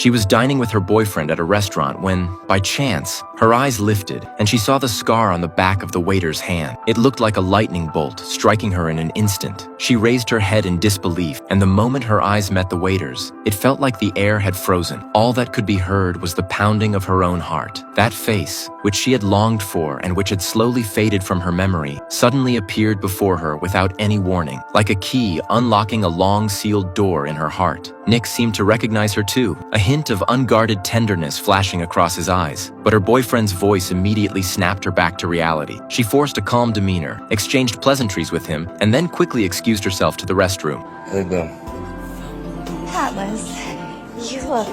She was dining with her boyfriend at a restaurant when, by chance, her eyes lifted and she saw the scar on the back of the waiter's hand. It looked like a lightning bolt, striking her in an instant. She raised her head in disbelief, and the moment her eyes met the waiter's, it felt like the air had frozen. All that could be heard was the pounding of her own heart. That face, which she had longed for and which had slowly faded from her memory, suddenly appeared before her without any warning, like a key unlocking a long-sealed door in her heart. Nick seemed to recognize her too, a hint of unguarded tenderness flashing across his eyes. But her boyfriend's voice immediately snapped her back to reality. She forced a calm demeanor, exchanged pleasantries with him, and then quickly excused herself to the restroom. How'd it go? Atlas, you look...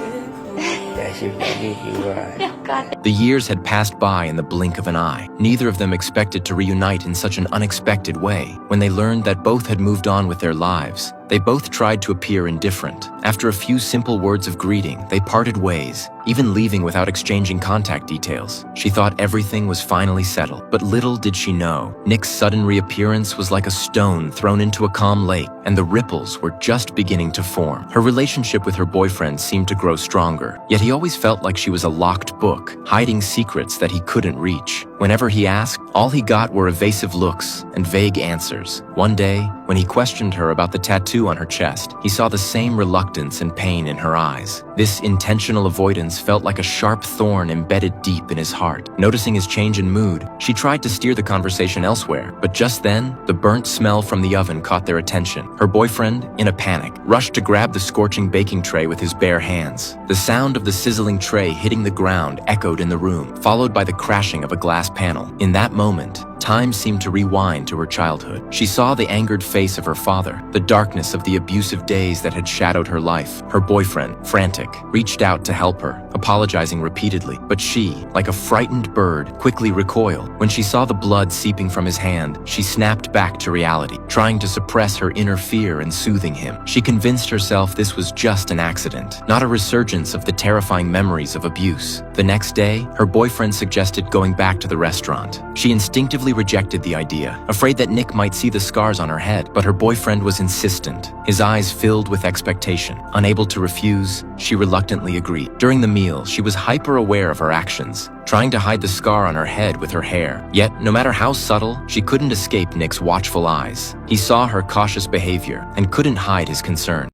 Yes, you right. Oh, God. The years had passed by in the blink of an eye. Neither of them expected to reunite in such an unexpected way. When they learned that both had moved on with their lives, they both tried to appear indifferent. After a few simple words of greeting, they parted ways, even leaving without exchanging contact details. She thought everything was finally settled, but little did she know, Nick's sudden reappearance was like a stone thrown into a calm lake, and the ripples were just beginning to form. Her relationship with her boyfriend seemed to grow stronger, yet he always felt like she was a locked book, hiding secrets that he couldn't reach. Whenever he asked, all he got were evasive looks and vague answers. One day, when he questioned her about the tattoo on her chest, he saw the same reluctance and pain in her eyes. This intentional avoidance felt like a sharp thorn embedded deep in his heart. Noticing his change in mood, she tried to steer the conversation elsewhere, but just then, the burnt smell from the oven caught their attention. Her boyfriend, in a panic, rushed to grab the scorching baking tray with his bare hands. The sound of the sizzling tray hitting the ground echoed in the room, followed by the crashing of a glass panel. In that moment, time seemed to rewind to her childhood. She saw the angered face of her father, the darkness of the abusive days that had shadowed her life. Her boyfriend, frantic, reached out to help her, apologizing repeatedly. But she, like a frightened bird, quickly recoiled. When she saw the blood seeping from his hand, she snapped back to reality, trying to suppress her inner fear and soothing him. She convinced herself this was just an accident, not a resurgence of the terrifying memories of abuse. The next day, her boyfriend suggested going back to the restaurant. She instinctively rejected the idea, afraid that Nick might see the scars on her head, but her boyfriend was insistent, his eyes filled with expectation. Unable to refuse, she reluctantly agreed. During the meal, she was hyper-aware of her actions, trying to hide the scar on her head with her hair. Yet, no matter how subtle, she couldn't escape Nick's watchful eyes. He saw her cautious behavior and couldn't hide his concern.